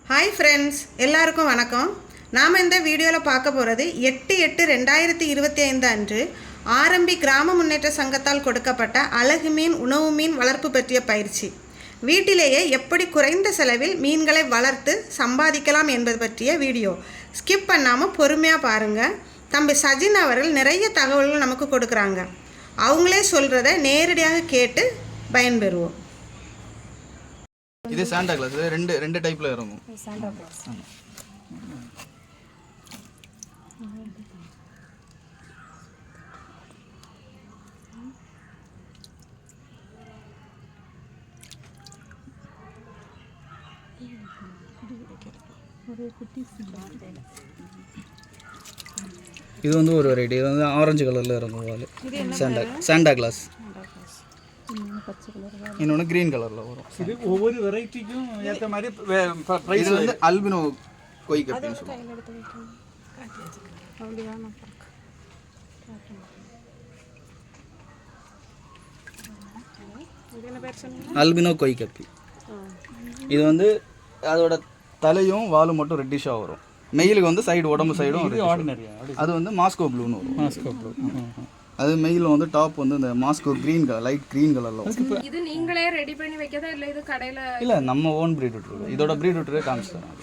Hi friends, எல்லாருக்கும் வணக்கம். நாம் இந்த வீடியோவில் பார்க்க போகிறது 8/8/2025 அன்று ஆரம்பி கிராம முன்னேற்ற சங்கத்தால் கொடுக்கப்பட்ட அழகு மீன் உணவு மீன் வளர்ப்பு பற்றிய பயிற்சி. வீட்டிலேயே எப்படி குறைந்த செலவில் மீன்களை வளர்த்து சம்பாதிக்கலாம் என்பது பற்றிய வீடியோ. ஸ்கிப் பண்ணாமல் பொறுமையாக பாருங்கள். தம்பி சஜின் அவர்கள் நிறைய தகவல்கள் நமக்கு கொடுக்குறாங்க. அவங்களே சொல்கிறத நேரடியாக கேட்டு பயன்பெறுவோம். இது சாண்டா கிளாஸ் ரெண்டு டைப்ல இருக்கும். சாண்டா கிளாஸ் இது வந்து ஒரு வெரைட்டி. இது வந்து ஆரஞ்சு கலர்ல இருக்கும். Santa Claus. இன்னொன்று கிரீன் கலர்ல வரும். இது ஒவ்வொரு வெரைட்டிக்கும் ஏற்ற மாதிரி இது வந்து அல்பினோ கொய் கப்பின்னு சொல்லுவாங்க. அல்பினோ கொய் கப்பி. இது வந்து அதோட தலையும் வாலும் மட்டும் ரெட்டிஷாக வரும். மெயிலுக்கு வந்து சைடு உடம்பு சைடும் அது வந்து மாஸ்கோ ப்ளூன்னு வரும். மாஸ்கோ ப்ளூ அது மெயிலில் வந்து டாப் வந்து இந்த Moscow green colour, light green கலரில் வரும். இது நீங்களே ரெடி பண்ணி வைக்கதா இல்லை இது கடையில்? இல்லை, நம்ம ஓன் ப்ரீட் விட்டுருக்கு. இதோட ப்ரீட் விட்டுரு காமிச்சு தரேன்.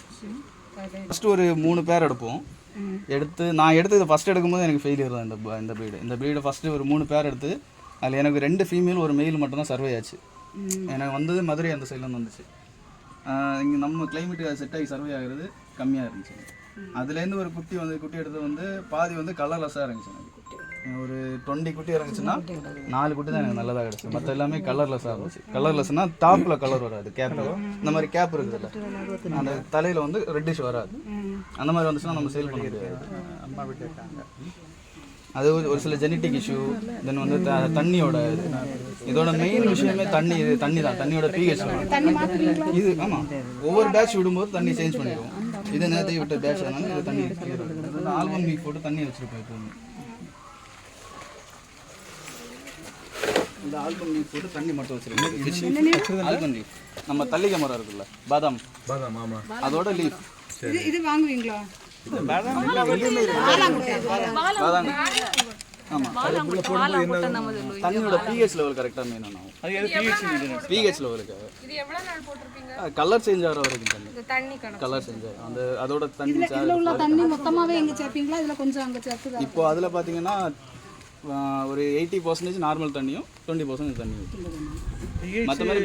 ஃபஸ்ட்டு ஒரு 3 பேர் எடுப்போம். நான் எடுத்து இதை ஃபஸ்ட் எடுக்கும்போது எனக்கு ஃபெயிலியர் தான். இந்த ப்ரீடை ஃபஸ்ட்டு ஒரு 3 பேர் எடுத்து அதில் எனக்கு 2 ஃபீமேல் ஒரு மெயில் மட்டும்தான் சர்வே ஆச்சு. எனக்கு வந்தது மதுரை அந்த சைட்லேருந்து வந்துச்சு. இங்கே நம்ம கிளைமேட்டு செட் ஆகி சர்வே ஆகிறது கம்மியாக இருந்துச்சு. அதுலேருந்து ஒரு குட்டி எடுத்து வந்து பாதி வந்து கலர்லெஸ்ஸாக இருந்துச்சு. எனக்கு ஒரு 20 குட்டி இறங்குச்சுன்னா 4 குட்டி தான் எனக்கு நல்லதாக கிடச்சி. மற்ற எல்லாமே கலர்லெஸ்ஸாக இருந்துச்சு. கலர்லெஸ்னால் டாப்பில் கலர் வராது. கேப்பில் இந்த மாதிரி கேப் இருக்குதுல்ல, அந்த தலையில் வந்து ரெட்டிஷ் வராது. அந்த மாதிரி வந்துச்சுன்னா நம்ம சேல் பண்ண முடியாது. அம்மா வீட்டு இருக்காங்க. அது ஒரு சில ஜெனட்டிக் இஷ்யூ. தென் வந்து தண்ணியோட இதோட மெயின் விஷயமே தண்ணி தான். தண்ணியோட பிஹெச் இது. ஆமாம், ஒவ்வொரு பேட்ச் விடும்போது தண்ணி சேஞ்ச் பண்ணிடுவோம். இது நேரத்தை விட்ட பேட்ச் ஆனாலும் இது தண்ணி ஆல்பம் லீக் போட்டு தண்ணி வச்சுருப்போம். எப்போவுமே இந்த ஆல்பம் லீஃப் போட்டு தண்ணி மட்டும் வச்சிருக்கோம். ஆல்பம் லீஃப் நம்ம தள்ளிக்க மரம் இருக்குல்ல, பாதாம். ஆமா, அதோட லீஃப். இது வாங்குவீங்களா? தண்ணியோட பிஹெச் லெவல் கரெக்டாக மெயின் ஆகும். பிஹெச் லெவலுக்கு கலர் சேஞ்ச் ஆகிற வரைக்கும் தண்ணி கலர் சேஞ்ச் ஆகும். அந்த அதோட தண்ணி மொத்தமாகவே எங்கே சேர்ப்பீங்களா? இதில் கொஞ்சம் அங்கே சேர்த்து. இப்போ அதில் பார்த்தீங்கன்னா ஒரு 80% நார்மல் தண்ணியும் 20% தண்ணி. மற்ற மாதிரி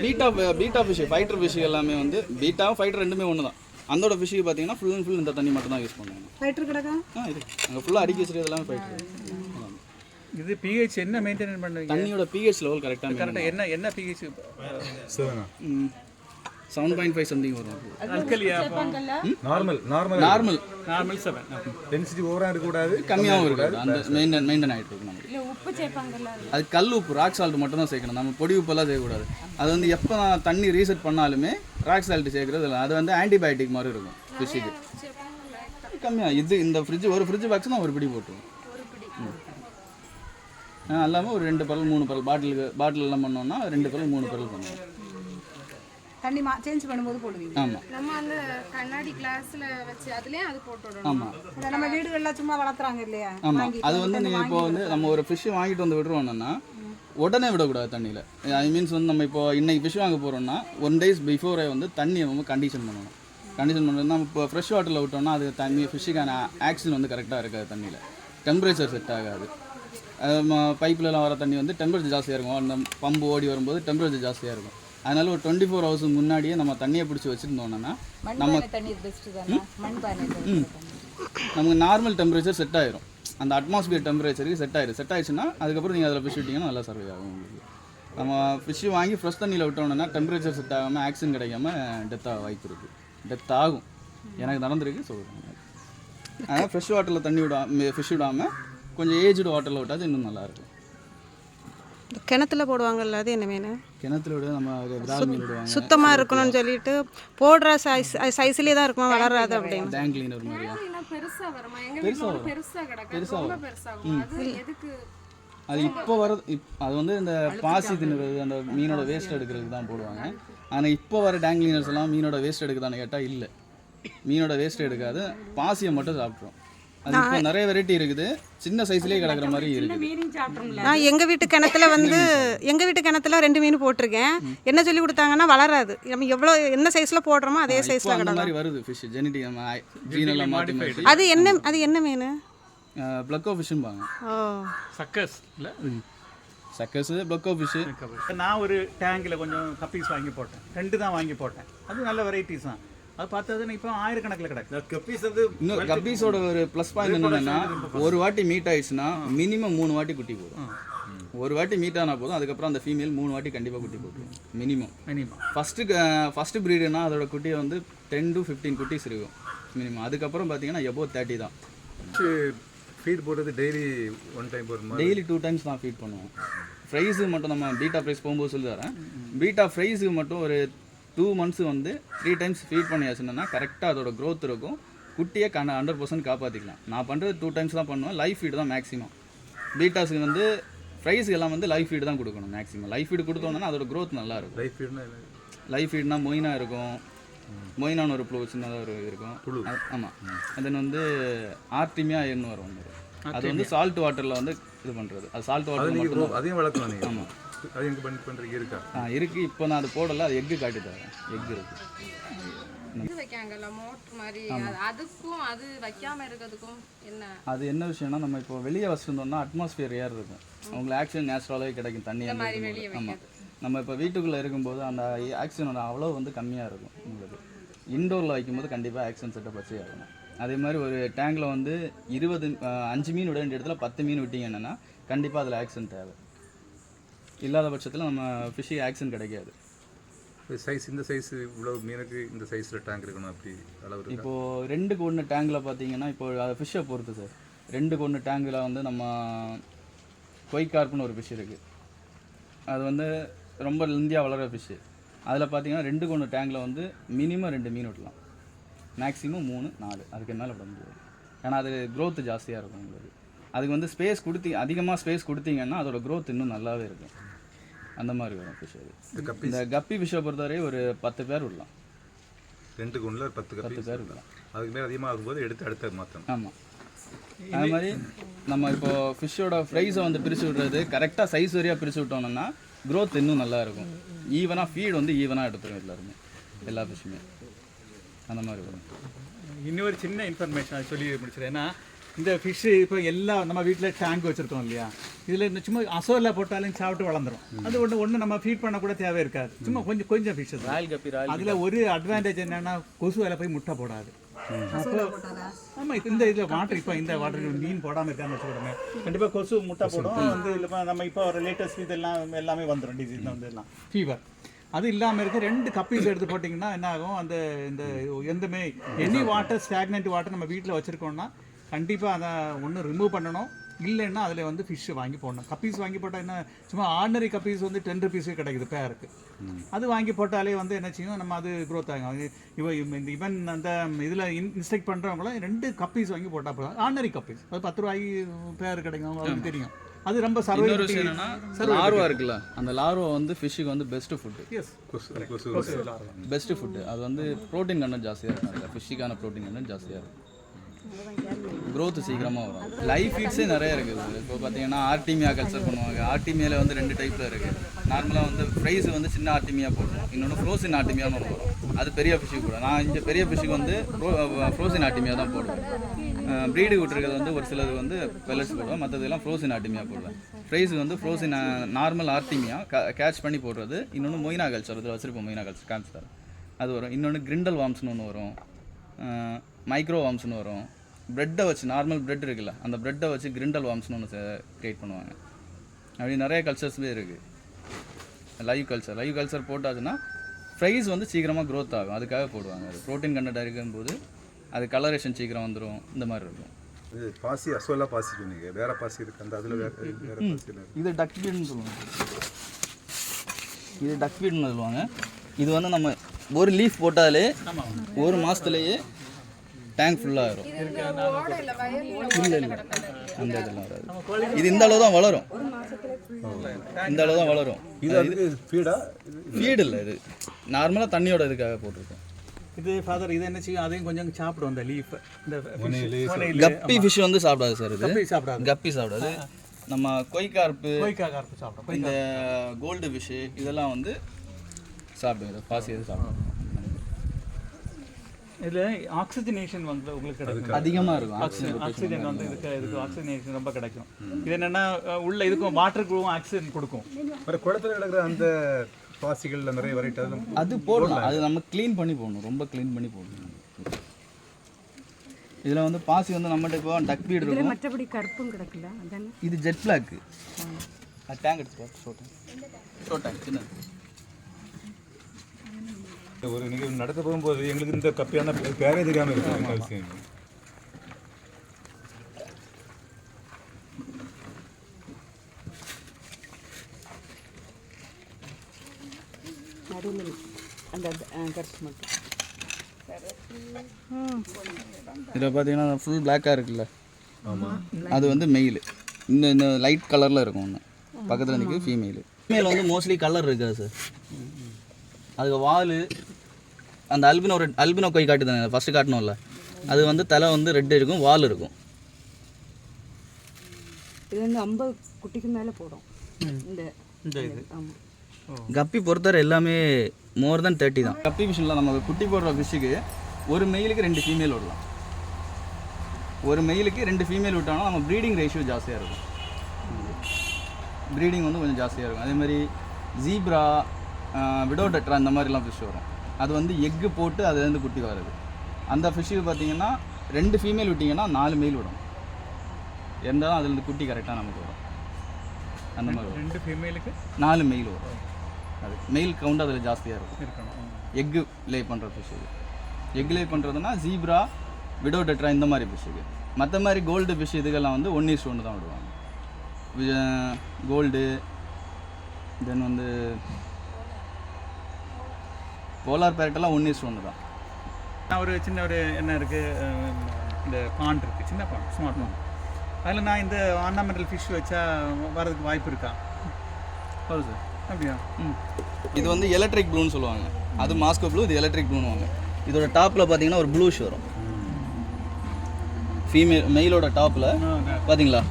பீட்டா ஃபிஷ், ஃபைட்டர் ஃபிஷ் எல்லாமே வந்து பீட்டா ஃபைட்டர் ரெண்டுமே ஒன்று தான். அதோட ஃபிஷ்ஷுக்கு பார்த்தீங்கன்னா ஃபுல் அண்ட் ஃபுல் இந்த தண்ணி மட்டும் தான் யூஸ் பண்ணுவாங்க. ஃபைட்டர் கிடக்கா? இது அங்கே ஃபுல்லாக அடிக்க வச்சுருக்கிறது எல்லாமே ஃபைட்டர். இது பிஹெச் என்ன மெயின்டைன் பண்ணுவீங்க? தண்ணியோட பிஹெச் லெவல் கரெக்டாக என்ன பிஹெச்? 7.5 சம்திங் வரும். அல்கலியா? நார்மல் 7. டென்சிட்டி ஓவரா இருக்க கூடாது, கம்மியாகவும் இருக்காது. அந்த மெயின்டைன் ஆகிட்டு இருக்கு. நம்ம இல்லை உப்பு சேர்ப்பாங்கல்ல, அது கல் உப்பு, ராக் சால்ட் மட்டும் தான் சேர்க்கணும். நம்ம பொடி உப்பெல்லாம் செய்யக்கூடாது. அது வந்து எப்போ நான் தண்ணி ரீசெட் பண்ணாலுமே ராக் சால்ட் சேர்க்குறது இல்லை. அது வந்து ஆன்டிபயோட்டிக் மாதிரி இருக்கும் ஃபிஷ்ஷுக்கு. கம்மியாக இது இந்த ஒரு ஃப்ரிட்ஜ் பாக்ஸ் தான் ஒரு பிடி போட்டுருவோம். எல்லாமே ஒரு 2 பரல் 3 பரல் பாட்டில் எல்லாம் பண்ணோம்னா 2 பரல் 3 பரல் பண்ணுவோம். தண்ணி சேஞ்ச் பண்ணும்போது போடுவீங்க? ஆமாம், நம்ம அந்த கண்ணாடி கிளாஸ்ல வச்சு அதுலயே அது போட்டு விடணும். ஆமாம், நம்ம வீடுகளில் சும்மா வளர்த்துறாங்க இல்லையா? ஆமாம். அது வந்து நீங்கள் இப்போ வந்து நம்ம ஒரு ஃபிஷ்ஷு வாங்கிட்டு வந்து விடுறோம்னா உடனே விடக்கூடாது தண்ணியில். ஐ மீன்ஸ் வந்து நம்ம இப்போ இன்றைக்கி ஃபிஷ் வாங்க போகிறோம்னா 1 days பிஃபோரே வந்து தண்ணியை வந்து கண்டிஷன் பண்ணணும். கண்டிஷன் பண்ணுறது நம்ம இப்போ ஃப்ரெஷ் வாட்டரில் விட்டோம்னா அது தண்ணி ஃபிஷ்ஷுக்கான ஆக்சிஜன் வந்து கரெக்டாக இருக்காது. தண்ணியில் டெம்பரேச்சர் செட் ஆகாது. பைப்லலாம் வர தண்ணி வந்து டெம்பரேச்சர் ஜாஸ்தியாக இருக்கும். அந்த பம்பு ஓடி வரும்போது டெம்பரேச்சர் ஜாஸ்தியாக இருக்கும். அதனால ஒரு 24 hours முன்னாடியே நம்ம தண்ணியை பிடிச்சி வச்சுருந்தோம்னா நமக்கு நார்மல் டெம்பரேச்சர் செட் ஆயிரும். அந்த அட்மாஸ்பியர் டெம்பரேச்சருக்கு செட் ஆயிடுச்சுன்னா அதுக்கப்புறம் நீங்கள் அதில் ஃபிஷ் விட்டிங்கன்னா நல்லா சர்வே ஆகும் உங்களுக்கு. நம்ம ஃபிஷ்ஷு வாங்கி ஃப்ரெஷ் தண்ணியில் விட்டோம்னா டெம்பரேச்சர் செட் ஆகாமல் ஆக்சிஜன் கிடைக்காம டெத்தாக வாய்ப்பு இருக்குது. டெத் ஆகும். எனக்கு நடந்திருக்கு சொல்கிறேன். அதனால் ஃப்ரெஷ் வாட்டரில் ஃபிஷ் விடாமல் கொஞ்சம் ஏஜ்டு வாட்டரில் விட்டால் இன்னும் நல்லாயிருக்கும். கிணத்துல போடுவாங்கல்ல, அது என்ன மீன்? கிணத்துல விட நம்ம விடால் மீன் விடுவாங்க. சுத்தமாக இருக்கணும்னு சொல்லிட்டு போடுற சைஸ்லேயே தான் இருக்குமா, வளராது அப்படின்னு. டேங்க் கிளீனர் மாதிரியா? பெருசாக வருமா? எங்கள் வீட்டில் பெருசாக கிடக்கும். அது எதுக்கு? அது இப்போ அது வந்து இந்த பாசி தின்னுறது, அந்த மீனோட வேஸ்ட் எடுக்கிறதுக்கு தான் போடுவாங்க. ஆனால் இப்போ வர டேங்க் கிளீனர்ஸ் எல்லாம் மீனோட வேஸ்ட் எடுக்குதான்னு கேட்டால் இல்லை. மீனோட வேஸ்ட் எடுக்காது, பாசியை மட்டும் சாப்பிட்ரும். அது இப்போ நிறைய வெரைட்டி இருக்குது, சின்ன சைஸ்லேயே கிடக்குற மாதிரி இருக்குது. நான் எங்கள் வீட்டு கிணத்துல கிணத்துல 2 மீன் போட்டிருக்கேன். என்ன சொல்லி கொடுத்தாங்கன்னா வளராது, நம்ம எவ்வளோ என்ன சைஸில் போடுறோமோ அதே சைஸில் அந்த மாதிரி வருது ஃபிஷ் ஜெனட்டிக் நம்ம ஜீனெல்லாம் மாற்றி மாற்றி. அது என்ன மீன்? பிளக்கோ ஃபிஷ்ஷும்பாங்க. ஓ, சக்கஸ் இல்லை சக்கஸ், பிளக்கோ ஃபிஷ்ஷு. நான் ஒரு டேங்கில் கொஞ்சம் கப்பீஸ் வாங்கி போட்டேன், 2 தான் வாங்கி போட்டேன். அது நல்ல வெரைட்டிஸ் தான். அது பார்த்ததுன்னு இப்போ 1000கணக்கில் கிடக்கு கப்பீஸ். வந்து இன்னும் கப்பீஸோட ஒரு ப்ளஸ் பாயிண்ட் என்னென்னா, ஒரு வாட்டி மீட் ஆயிடுச்சுன்னா மினிமம் 3 வாட்டி குட்டி போடும். ஒரு வாட்டி மீட் ஆனால் போதும், அதுக்கப்புறம் அந்த ஃபீமேல் 3 வாட்டி கண்டிப்பாக குட்டி போட்டுரும் மினிமம். ஃபஸ்ட்டு ப்ரீடுனா அதோட குட்டியை வந்து 10 to 15 குட்டிஸ் இருக்கும் மினிமம். அதுக்கப்புறம் பார்த்தீங்கன்னா எபோவ் 30 தான். ஃபீட் போடுறது டெய்லி 1 டைம் போடுமா? டெய்லி 2 times தான் ஃபீட் பண்ணுவோம். ஃப்ரைஸு மட்டும் நம்ம பீட்டா ஃப்ரைஸ் போகும்போது சொல்லி தரேன். பீட்டா ஃப்ரைஸுக்கு மட்டும் ஒரு 2 months வந்து 3 times ஃபீட் பண்ணியாச்சுன்னா கரெக்டாக அதோட க்ரோத் இருக்கும். குட்டியை 100% காப்பாற்றிக்கலாம். நான் பண்ணுறது 2 times தான் பண்ணுவேன். லைஃப் ஃபீடு தான் மேக்ஸிமம். பீட்டாஸுக்கு வந்து ஃப்ரைஸுக்கு எல்லாம் வந்து லைஃப் ஃபீடு தான் கொடுக்கணும் மேக்ஸிமம். லைஃப் ஃபீடு கொடுத்தோன்னா அதோட க்ரோத் நல்லா இருக்கும். லைஃப் ஃபீட்னா மொயினா இருக்கும். மொயினான்னு ஒரு புழு சின்னதாக ஒரு இருக்கும். ஆமாம். தென் வந்து ஆர்டிமியா என்ன வரும், அது வந்து சால்ட் வாட்டரில் வந்து இது பண்ணுறது. அது சால்ட் வாட்டர் மட்டும் அதையும் வளர்க்கலாம் நீங்கள்? ஆமாம், அது எங்கே பண்ணுறீங்க? இருக்கா? இருக்குது. இப்போ நான் அது போடலை, அது எக்கு காட்டி தரேன். எக் இருக்குது. இது வைக்காங்கல்ல மோட்டர் மாதிரி, அதுக்கும் அது வைக்காம இருக்கிறதுக்கும் என்ன? அது என்ன விஷயம்னா, நம்ம இப்போ வெளியே வச்சுருந்தோம்னா அட்மாஸ்பியர் ஏர் இருக்கும், உங்களுக்கு ஆக்சிஜன் நேச்சுரலாகவே கிடைக்கும் தண்ணி. ஆமாம், நம்ம இப்போ வீட்டுக்குள்ளே இருக்கும்போது அந்த ஆக்சிஜனோட அவ்வளோ வந்து கம்மியாக இருக்கும். உங்களுக்கு இன்டோரில் வைக்கும்போது கண்டிப்பாக ஆக்சிஜன் செட்டப் வச்சே ஆகணும். அதே மாதிரி ஒரு டேங்கில் வந்து 5 மீன் விட வேண்டிய இடத்துல 10 மீன் விட்டிங்கன்னா கண்டிப்பாக அதில் ஆக்சிஜன் தேவை. இல்லாத பட்சத்தில் நம்ம ஃபிஷ்ஷுக்கு ஆக்சிஜன் கிடைக்காது. சைஸ் இந்த சைஸ் இவ்வளோ மீனுக்கு இந்த சைஸில் டேங்க் இருக்கணும் அப்படி அளவு? இப்போது 2க்கு 1 டேங்கில் பார்த்தீங்கன்னா, இப்போ அது ஃபிஷ்ஷை பொறுத்து சார். 2க்கு 1 டேங்கில் வந்து நம்ம கொய்கார்ப்னு ஒரு ஃபிஷ் இருக்குது. அது வந்து ரொம்ப இந்தியா வளர ஃபிஷ்ஷு. அதில் பார்த்தீங்கன்னா 2க்கு 1 டேங்கில் வந்து மினிமம் 2 மீன் விடலாம், மேக்ஸிமம் 3, 4, அதுக்கு மேலே விட முடியாது. ஏன்னா அது க்ரோத் ஜாஸ்தியாக இருக்கும் உங்களுக்கு. அதுக்கு வந்து ஸ்பேஸ் அதிகமாக ஸ்பேஸ் கொடுத்தீங்கன்னா அதோட க்ரோத் இன்னும் நல்லாவே இருக்கும். அந்த மாதிரி வரும் ஃபிஷ். அது இந்த கப்பி ஃபிஷ்ஷை பொறுத்தவரை ஒரு 10 பேர் விடலாம். 2க்கு 1 10 பேர் விடலாம். அதுக்கு மேலே அதிகமாக ஆகும்போது எடுத்து அடுத்த மாற்றணும். ஆமாம், அது மாதிரி நம்ம இப்போ ஃபிஷ்ஷோட ஃப்ரைஸை வந்து பிரித்து விடுறது கரெக்டாக சைஸ் வரையாக பிரித்து விட்டோம்னா க்ரோத் இன்னும் நல்லா இருக்கும். ஈவனாக ஃபீட் வந்து ஈவனாக எடுத்துரும் எல்லாருமே, எல்லா ஃபிஷ்ஷுமே அந்த மாதிரி வரும். இன்னொரு சின்ன இன்ஃபர்மேஷன் அது சொல்லி முடிச்சிடும். ஏன்னா இந்த ஃபிஷ்ஷு இப்போ எல்லாம் நம்ம வீட்டில் டேங்க் வச்சுருக்கோம் இல்லையா, இதில் சும்மா அசோலா போட்டாலும் சாப்பிட்டு வளர்ந்துடும். அது ஒன்று நம்ம ஃபீட் பண்ண கூட தேவை இருக்காது. சும்மா கொஞ்சம் ஃபிஷ் தான். அதில் ஒரு அட்வான்டேஜ் என்னென்னா கொசு வேலை போய் முட்டை போடாது. அப்போ ஆமாம், இப்போ இந்த வாட்டர் இந்த வாட்டர் மீன் போடாமல் இருக்கான்னு வச்சுக்கோங்க, கண்டிப்பாக கொசு முட்டை போடும். வந்து இல்லை நம்ம இப்போ ஒரு லேட்டஸ்ட் இதெல்லாம் எல்லாமே வந்துடும், டிசீஸ் வந்து எல்லாம் ஃபீவர். அது இல்லாமல் இருக்க 2 கப்பீஸ் எடுத்து போட்டிங்கன்னா என்ன ஆகும், அந்த இந்த எந்தமே எனி வாட்டர் ஸ்டாக்னன்ட் வாட்டர் நம்ம வீட்டில் வச்சுருக்கோம்னா கண்டிப்பாக அதை ஒன்று ரிமூவ் பண்ணணும். இல்லைன்னா அதில் வந்து ஃபிஷ்ஷு வாங்கி போடணும். கப்பீஸ் வாங்கி போட்டால் என்ன, சும்மா ஆர்டினரி கப்பீஸ் வந்து 10 rupees கிடைக்குது பேருக்கு. அது வாங்கி போட்டாலே வந்து என்ன செய்யும், நம்ம அது க்ரோத் ஆகும். ஈவன் அந்த இதில் இன்ஸ்ட்ரக்ட் பண்ணுறவங்களாம் 2 கப்பீஸ் வாங்கி போட்டால் போதும். ஆர்டினரி கப்பீஸ் அது 10 ரூபாய்க்கு பேர் கிடைக்கும், அவங்களுக்கு தெரியும். அது ரொம்ப லார்வா இருக்குல்ல, அந்த லார்வா வந்து ஃபிஷ்ஷுக்கு வந்து பெஸ்ட் ஃபுட்டு. Best food. அது வந்து ப்ரோட்டீன் கண்டென்ட் ஜாஸ்தியாக இருக்கும். ஃபிஷ்ஷுக்கான ப்ரோட்டீன் கண்டென்ட் ஜாஸ்தியாக இருக்கும். க்ரோத் சீக்கிரமாக வரும். லைஃப் ஃபீட்ஸே நிறைய இருக்குது. இப்போ பார்த்தீங்கன்னா ஆர்டிமியா கல்ச்சர் பண்ணுவாங்க. ஆர்டிமியாவில் வந்து 2 டைப்பில் இருக்குது. நார்மலாக வந்து ஃப்ரைஸ் வந்து சின்ன ஆர்டிமியா போடுவோம், இன்னொன்று ஃப்ரோசின் ஆர்டிமியான்னு ஒன்று வரும். அது பெரிய ஃபிஷ்ஷுக்கு கூட. நான் இங்கே பெரிய ஃபிஷ்ஷுக்கு வந்து ஃப்ரோசின் ஆர்டிமியா தான் போடுவேன். ப்ரீடு விட்டுருக்கிறது வந்து ஒரு சிலது வந்து பெல்லட்ஸ் போடுவேன், மற்றதெல்லாம் ஃப்ரோசின் ஆர்டிமியா போடுவேன். ஃப்ரைஸுக்கு வந்து ஃப்ரோசின் நார்மல் ஆர்டிமியா கேட்ச் பண்ணி போடுறது. இன்னொன்று மொயினா கல்ச்சர், இதில் வச்சுருப்போம் மொயினா கல்ச்சர் காமிச்சு தரேன், அது வரும். இன்னொன்று கிரிண்டல் வார்ம்ஸ்னு ஒன்று வரும், மைக்ரோ வார்ம்ஸ்னு வரும். ப்ரெட்டை வச்சு, நார்மல் ப்ரெட் இருக்குல்ல, அந்த ப்ரெட்டை வச்சு கிரிண்டல் வார்ம்ஸ்னு ஒன்று க்ரியேட் பண்ணுவாங்க. அப்படி நிறைய கல்ச்சர்ஸ்லேயே இருக்குது. லைவ் கல்ச்சர் போட்டாச்சுன்னா ஃப்ரைஸ் வந்து சீக்கிரமாக க்ரோத் ஆகும், அதுக்காக போடுவாங்க. அது ப்ரோட்டீன் கண்டென்ட் இருக்கும்போது அது கலரேஷன் சீக்கிரம் வந்துடும், இந்த மாதிரி இருக்கும். இது பாசி அசோலா பாசி சொன்னீங்க, வேற பாசி இருக்கு அந்த அதில் வேற பாசி இல்லை. இது டக்ஃபீட்னு சொல்லுவாங்க. இது டக்ஃபீட்னு சொல்லுவாங்க. இது வந்து நம்ம ஒரு லீஃப் போட்டாலே 1 மாதத்துலேயே டேங்க் ஃபுல்லாகிடும். இல்லை அந்த இதெல்லாம் வராது. இது இந்த அளவு தான் வளரும், இந்த அளவு தான் வளரும். இது ஃபீடா? ஃபீடு இல்லை, இது நார்மலாக தண்ணியோட இதுக்காக போட்டிருக்கோம். இது ஃபாதர் இது என்ன செய்யும் அதையும் கொஞ்சம் சாப்பிடும் அந்த லீஃப் இந்த கப்பி ஃபிஷ் வந்து சாப்பிடாது சார் இது. கப்பி சாப்பிடாது. கப்பி சாப்பிடாது. நம்ம கொய்கார்ப்பு, கொய்க்கார்ப்பு சாப்பிடும். இந்த கோல்டு ஃபிஷ்ஷு இதெல்லாம் வந்து சாப்பிடுங்க. பாசி எது சாப்பிடும். இதில் ஆக்சிஜனேஷன் வந்து உங்களுக்கு கிடைக்கும், அதிகமாக இருக்கும். ஆக்சிஜன் வந்து இதுக்கு ஆக்சிஜனேஷன் ரொம்ப கிடைக்கும். இது என்னென்னா உள்ள இதுக்கும் வாட்டருக்கும் ஆக்சிஜன் கொடுக்கும். ஒரு குளத்தில் கிடக்கிற அந்த பாசிகளில் நிறைய வெரைட்டி அது போடலாம். அது நம்ம க்ளீன் பண்ணி போடணும், ரொம்ப க்ளீன் பண்ணி போடணும். இதில் வந்து பாசி வந்து நம்மகிட்ட இப்போ டக் பீட் இருக்கும். மற்றபடி கருப்பும் கிடக்குல அதானே. இது ஜெட் பிளாக். டேங்க் எடுத்து ஷோட்டேங்க் சின்னது. ஒரு நிகழ்வு நடத்த போகும்போது எங்களுக்கு இந்த கப்பியான பேரே தெரியாமல் இருக்கும் அவசியம். நடுவில் அந்த கருப்பு மட்டும். இதில் பார்த்தீங்கன்னா ஃபுல் பிளாக்காக இருக்குல்ல, அது வந்து மெயில். இந்த லைட் கலரில் இருக்கும் ஒன்று, பக்கத்தில் நிற்க ஃபீமேலு. ஃபீமேல் வந்து மோஸ்ட்லி கலர் இருக்காது சார். அதுக்கு வால் அந்த அல்பினோ கொய் காட்டு தானே ஃபஸ்ட்டு காட்டணும்ல, அது வந்து தலை வந்து ரெட் இருக்கும், வால் இருக்கும். இது வந்து 50 குட்டிக்கு மேலே போடும் இந்த இது. ஆமாம். கப்பி பொறுத்தவரை எல்லாமே மோர் தென் 30 தான். கப்பி ஃபிஷ்ஷில் நம்ம குட்டி போடுற ஃபிஷ்ஷுக்கு ஒரு மெயிலுக்கு 2 ஃபீமேல் விடலாம். ஒரு மெயிலுக்கு 2 ஃபீமேல் விட்டோம்னா நம்ம ப்ரீடிங் ரேஷியோ ஜாஸ்தியாக இருக்கும். ப்ரீடிங் வந்து கொஞ்சம் ஜாஸ்தியாக இருக்கும். அதே மாதிரி ஜீப்ரா, விடோ டெட்ரா இந்த மாதிரிலாம் ஃபிஷ் வரும். அது வந்து எக்கு போட்டு அதுலேருந்து குட்டி வருது. அந்த ஃபிஷ்ஷுக்கு பார்த்தீங்கன்னா 2 ஃபீமேல் விட்டிங்கன்னா 4 மெயில் விடும். இருந்தாலும் அதுலேருந்து குட்டி கரெக்டாக நமக்கு வரும். அந்த மாதிரி வரும். 2 ஃபீமேலுக்கு 4 மெயில் வரும். அது மெயில் கவுண்ட் அதில் ஜாஸ்தியாக இருக்கும். இருக்கணும். எக்கு லே பண்ணுற ஃபிஷ் இது. எக் லே பண்ணுறதுனா ஜீப்ரா, விடோ டெட்ரா இந்த மாதிரி ஃபிஷ்ஷுக்கு. மற்ற மாதிரி கோல்டு ஃபிஷ் இதுக்கெல்லாம் வந்து 1:1 தான் விடுவாங்க. கோல்டு, தென் வந்து போலார் பேரட்டெல்லாம் 1:1 தான். நான் ஒரு சின்ன ஒரு என்ன இருக்குது, இந்த பாண்ட் இருக்குது, சின்ன பாண்ட், ஸ்மார்ட் பாண்ட். அதில் நான் இந்த ஆர்னமெண்டல் ஃபிஷ் வச்சா வரதுக்கு வாய்ப்பு இருக்கா? வரும் சார். அப்படியா? இது வந்து எலக்ட்ரிக் ப்ளூன்னு சொல்லுவாங்க. அது மாஸ்கோ ப்ளூ, இது எலக்ட்ரிக் ப்ளூன்னு வாங்க. இதோட டாப்பில் பார்த்தீங்கன்னா ஒரு ப்ளூஷ் வரும். மெயிலோட டாப்பில் பார்த்தீங்களா,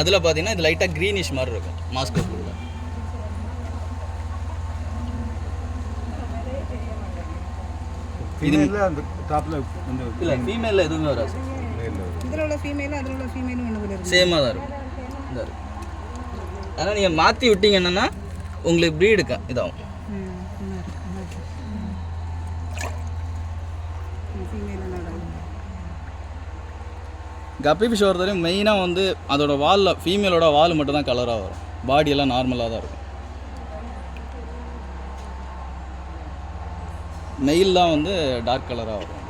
அதில் பார்த்தீங்கன்னா இது லைட்டாக க்ரீனிஷ் மாதிரி இருக்கும் மாஸ்கோ ப்ளூவில். ஃபீமேலில் அந்த டாப்பில் வந்து இல்லை, ஃபீமேலில் எதுவுமே வராது சார். இதில் உள்ள ஃபீமேலும் அதில் உள்ள ஃபீமேலும் ஒன்று இருக்கு. சேமாக தான் இருக்கும். இந்த இருக்கும். ஆனால் நீங்கள் மாற்றி விட்டீங்க என்னென்னா உங்களுக்கு ப்ரீடு இதாகும். கப்பி ஃபிஷ் ஒருத்தரையும் மெயினாக வந்து அதோட வாலில் ஃபீமேலோட வால் மட்டும் தான் கலராக வரும். பாடியெல்லாம் நார்மலாக தான் இருக்கும். மெயில் தான் வந்து டார்க் கலராக வரும்.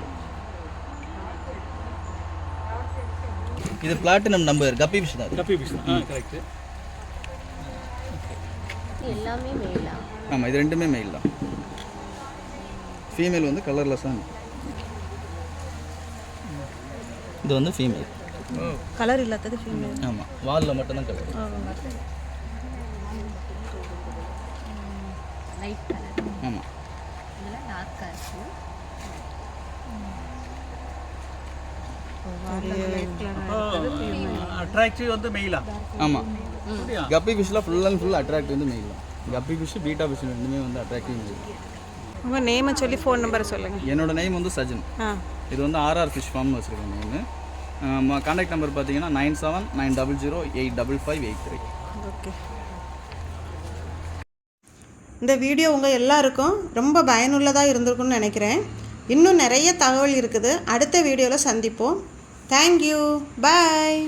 இது பிளாட்டினம் நம்பர் கப்பி ஃபிஷ் தான். கப்பி ஃபிஷ் தான். கரெக்ட். எல்லாமே மெயிலா? ஆமாம், இது 2மே மெயில் தான். ஃபீமேல் வந்து கலர்லெஸ்ஸாக. இது வந்து ஃபீமேல். கலர் இல்லாதது ஃபீமேல். ஆமாம், வாலில் மட்டும்தான் கலர். Light colour. ஆமாம், இதெல்லாம் டார்க்காக இருக்கும். அட்ராக்டிவ் வந்து மெயிலா? ஆமாம். கப்பி ஃபிஷ்ஷில் ஃபுல் அண்ட் ஃபுல் அட்ராக்டிவ் வந்து மெயில் தான். கப்பி ஃபிஷ், பீட்டா ஃபிஷ் 2மே வந்து அட்ராக்டிவ் மெயில். உங்கள் நேமை சொல்லி ஃபோன் நம்பரை சொல்லுங்கள். என்னோட நேம் வந்து சஜன். இது வந்து RR ஃபிஷ் ஃபார்ம்னு வச்சுருக்கேன் நேமு. கான்டாக்ட் நம்பர் பார்த்தீங்கன்னா 9790085583. ஓகே. இந்த வீடியோ உங்கள் எல்லாருக்கும் ரொம்ப பயனுள்ளதாக இருந்திருக்கும்னு நினைக்கிறேன். இன்னும் நிறைய தகவல் இருக்குது. அடுத்த வீடியோவில் சந்திப்போம். தேங்க்யூ. பாய்.